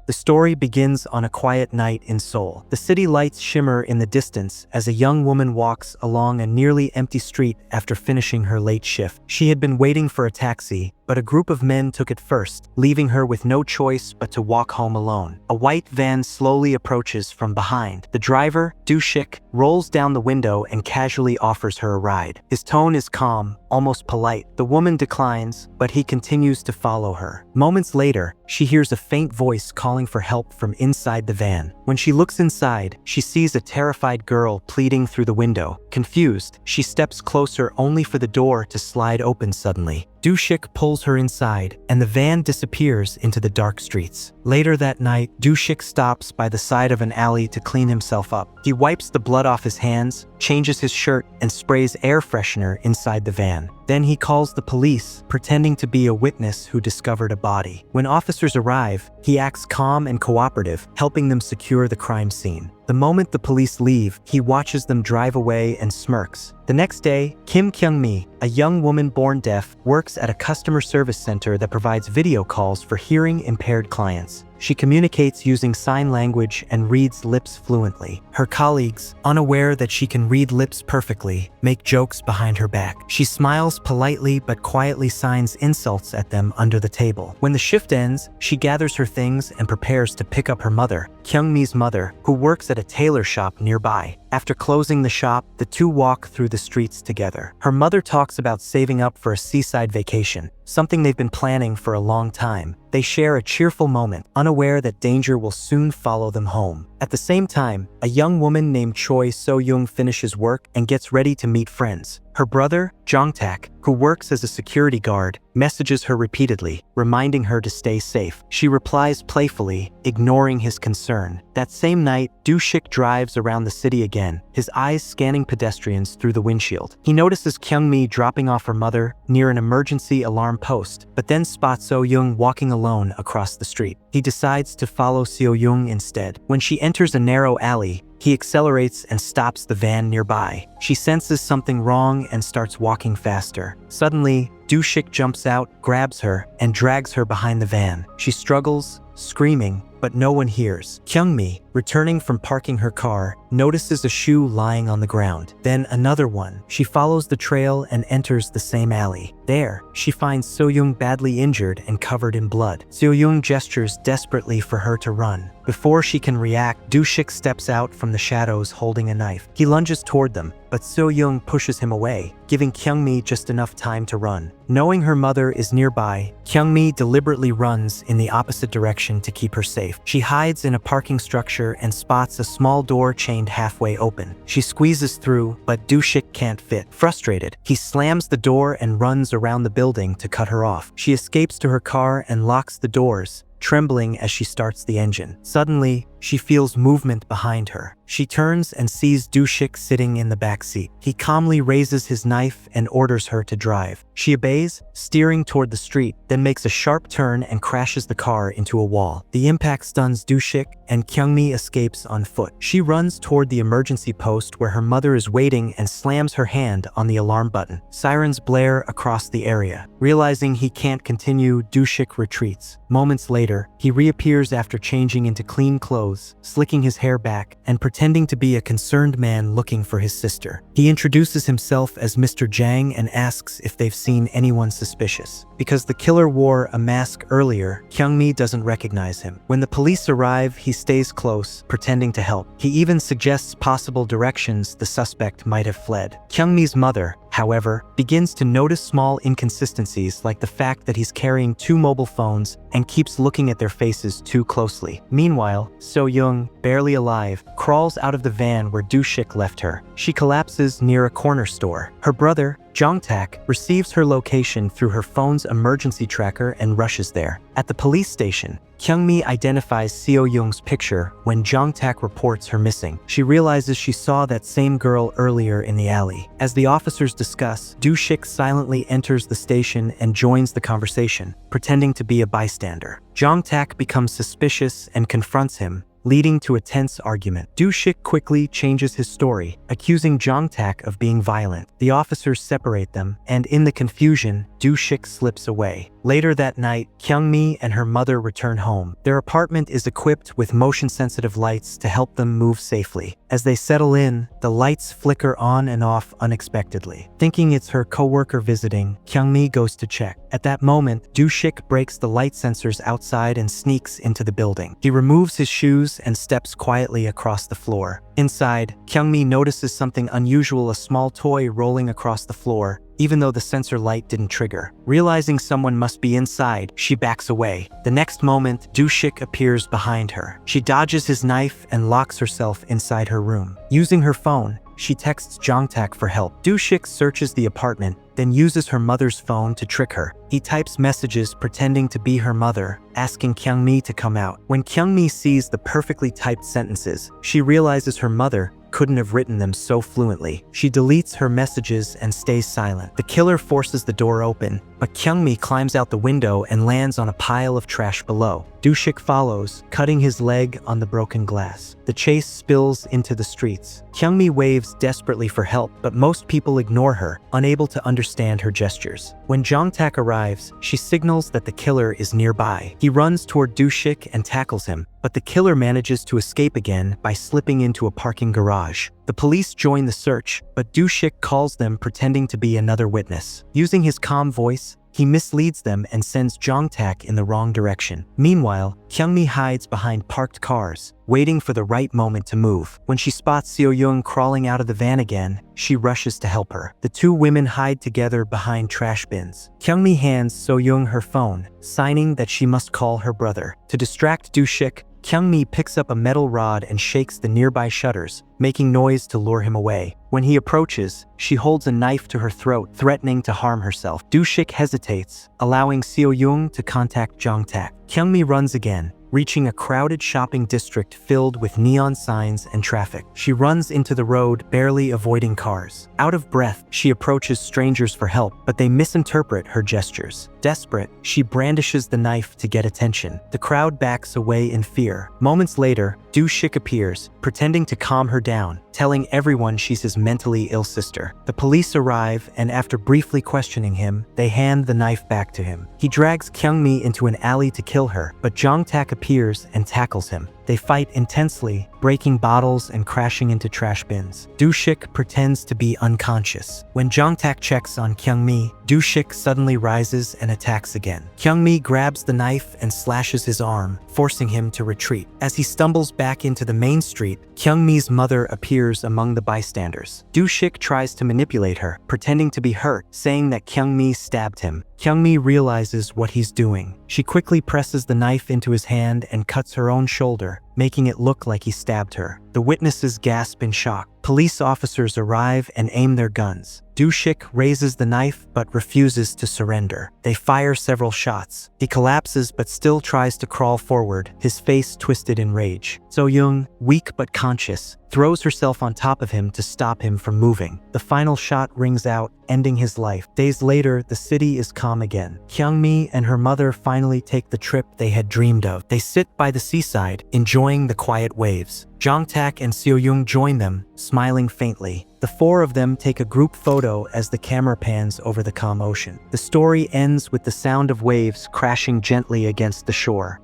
The story begins on a quiet night in Seoul. The city lights shimmer in the distance as a young woman walks along a nearly empty street after finishing her late shift. She had been waiting for a taxi, but a group of men took it first, leaving her with no choice but to walk home alone. A white van slowly approaches from behind. The driver, Do-shik, rolls down the window and casually offers her a ride. His tone is calm, almost polite. The woman declines, but he continues to follow her. Moments later, she hears a faint voice calling for help from inside the van. When she looks inside, she sees a terrified girl pleading through the window. Confused, she steps closer only for the door to slide open suddenly. Do-shik pulls her inside, and the van disappears into the dark streets. Later that night, Do-shik stops by the side of an alley to clean himself up. He wipes the blood off his hands, changes his shirt, and sprays air freshener inside the van. Then he calls the police, pretending to be a witness who discovered a body. When officers arrive, he acts calm and cooperative, helping them secure the crime scene. The moment the police leave, he watches them drive away and smirks. The next day, Kyung-mi, a young woman born deaf, works at a customer service center that provides video calls for hearing-impaired clients. She communicates using sign language and reads lips fluently. Her colleagues, unaware that she can read lips perfectly, make jokes behind her back. She smiles politely but quietly signs insults at them under the table. When the shift ends, she gathers her things and prepares to pick up her mother, Kyung-mi's mother, who works at a tailor shop nearby. After closing the shop, the two walk through the streets together. Her mother talks about saving up for a seaside vacation, something they've been planning for a long time. They share a cheerful moment, unaware that danger will soon follow them home. At the same time, a young woman named Choi So-young finishes work and gets ready to meet friends. Her brother, Jong-tak, who works as a security guard, messages her repeatedly, reminding her to stay safe. She replies playfully, ignoring his concern. That same night, Do-shik drives around the city again, his eyes scanning pedestrians through the windshield. He notices Kyung-mi dropping off her mother near an emergency alarm post, but then spots So-young walking alone across the street. He decides to follow So-young instead. When she enters a narrow alley, he accelerates and stops the van nearby. She senses something wrong and starts walking faster. Suddenly, Do-shik jumps out, grabs her, and drags her behind the van. She struggles, screaming, but no one hears. Kyung-mi, returning from parking her car, notices a shoe lying on the ground. Then another one. She follows the trail and enters the same alley. There, she finds So-young badly injured and covered in blood. So-young gestures desperately for her to run. Before she can react, Do-shik steps out from the shadows holding a knife. He lunges toward them, but So-young pushes him away, giving Kyung-mi just enough time to run. Knowing her mother is nearby, Kyung-mi deliberately runs in the opposite direction to keep her safe. She hides in a parking structure and spots a small door chained halfway open. She squeezes through, but Do-shik can't fit. Frustrated, he slams the door and runs around the building to cut her off. She escapes to her car and locks the doors, trembling as she starts the engine. Suddenly, she feels movement behind her. She turns and sees Do-shik sitting in the back seat. He calmly raises his knife and orders her to drive. She obeys, steering toward the street, then makes a sharp turn and crashes the car into a wall. The impact stuns Do-shik, and Kyung-mi escapes on foot. She runs toward the emergency post where her mother is waiting and slams her hand on the alarm button. Sirens blare across the area. Realizing he can't continue, Do-shik retreats. Moments later, he reappears after changing into clean clothes, slicking his hair back, and pretending to be a concerned man looking for his sister. He introduces himself as Mr. Jang and asks if they've seen anyone suspicious. Because the killer wore a mask earlier, Kyung-mi doesn't recognize him. When the police arrive, he stays close, pretending to help. He even suggests possible directions the suspect might have fled. Kyung-mi's mother, however, begins to notice small inconsistencies like the fact that he's carrying two mobile phones and keeps looking at their faces too closely. Meanwhile, So-young, barely alive, crawls out of the van where Do-shik left her. She collapses near a corner store. Her brother, Jong-tak, receives her location through her phone's emergency tracker and rushes there. At the police station, Kyung-mi identifies So-young's picture when Jong-tak reports her missing. She realizes she saw that same girl earlier in the alley. As the officers discuss, Do-shik silently enters the station and joins the conversation, pretending to be a bystander. Jong-tak becomes suspicious and confronts him, leading to a tense argument. Do-shik quickly changes his story, accusing Jong-tak of being violent. The officers separate them, and in the confusion, Do-shik slips away. Later that night, Kyung-mi and her mother return home. Their apartment is equipped with motion-sensitive lights to help them move safely. As they settle in, the lights flicker on and off unexpectedly. Thinking it's her co-worker visiting, Kyung-mi goes to check. At that moment, Do-shik breaks the light sensors outside and sneaks into the building. He removes his shoes and steps quietly across the floor. Inside, Kyung-mi notices something unusual, a small toy rolling across the floor, even though the sensor light didn't trigger. Realizing someone must be inside, she backs away. The next moment, Do-shik appears behind her. She dodges his knife and locks herself inside her room. Using her phone, she texts Jong-tak for help. Do-shik searches the apartment, then uses her mother's phone to trick her. He types messages pretending to be her mother, asking Kyung-mi to come out. When Kyung-mi sees the perfectly typed sentences, she realizes her mother couldn't have written them so fluently. She deletes her messages and stays silent. The killer forces the door open, but Kyung-mi climbs out the window and lands on a pile of trash below. Do-shik follows, cutting his leg on the broken glass. The chase spills into the streets. Kyung-mi waves desperately for help, but most people ignore her, unable to understand her gestures. When Jong-tak arrives, she signals that the killer is nearby. He runs toward Do-shik and tackles him, but the killer manages to escape again by slipping into a parking garage. The police join the search, but Do-shik calls them pretending to be another witness. Using his calm voice, he misleads them and sends Jong-tak in the wrong direction. Meanwhile, Kyung-mi hides behind parked cars, waiting for the right moment to move. When she spots Seo-young crawling out of the van again, she rushes to help her. The two women hide together behind trash bins. Kyung-mi hands Seo-young her phone, signing that she must call her brother. To distract Do-shik, Kyung-mi picks up a metal rod and shakes the nearby shutters, making noise to lure him away. When he approaches, she holds a knife to her throat, threatening to harm herself. Do-shik hesitates, allowing Seo-young to contact Jong-tak. Kyung-mi runs again, reaching a crowded shopping district filled with neon signs and traffic. She runs into the road, barely avoiding cars. Out of breath, she approaches strangers for help, but they misinterpret her gestures. Desperate, she brandishes the knife to get attention. The crowd backs away in fear. Moments later, Do-shik appears, pretending to calm her down, telling everyone she's his mentally ill sister. The police arrive, and after briefly questioning him, they hand the knife back to him. He drags Kyung-mi into an alley to kill her, but Jong-tak appears and tackles him. They fight intensely, breaking bottles and crashing into trash bins. Do-shik pretends to be unconscious. When Jong-tak checks on Kyung-mi, Do-shik suddenly rises and attacks again. Kyung-mi grabs the knife and slashes his arm, forcing him to retreat. As he stumbles back into the main street, Kyung-mi's mother appears among the bystanders. Do-shik tries to manipulate her, pretending to be hurt, saying that Kyung-mi stabbed him. Kyung-mi realizes what he's doing. She quickly presses the knife into his hand and cuts her own shoulder, making it look like he stabbed her. The witnesses gasp in shock. Police officers arrive and aim their guns. Do-shik raises the knife but refuses to surrender. They fire several shots. He collapses but still tries to crawl forward, his face twisted in rage. Seo-young, weak but conscious, throws herself on top of him to stop him from moving. The final shot rings out, ending his life. Days later, the city is calm again. Kyung-mi and her mother finally take the trip they had dreamed of. They sit by the seaside, enjoying the quiet waves. Jong-tak and Seo-young join them, smiling faintly. The four of them take a group photo as the camera pans over the calm ocean. The story ends with the sound of waves crashing gently against the shore.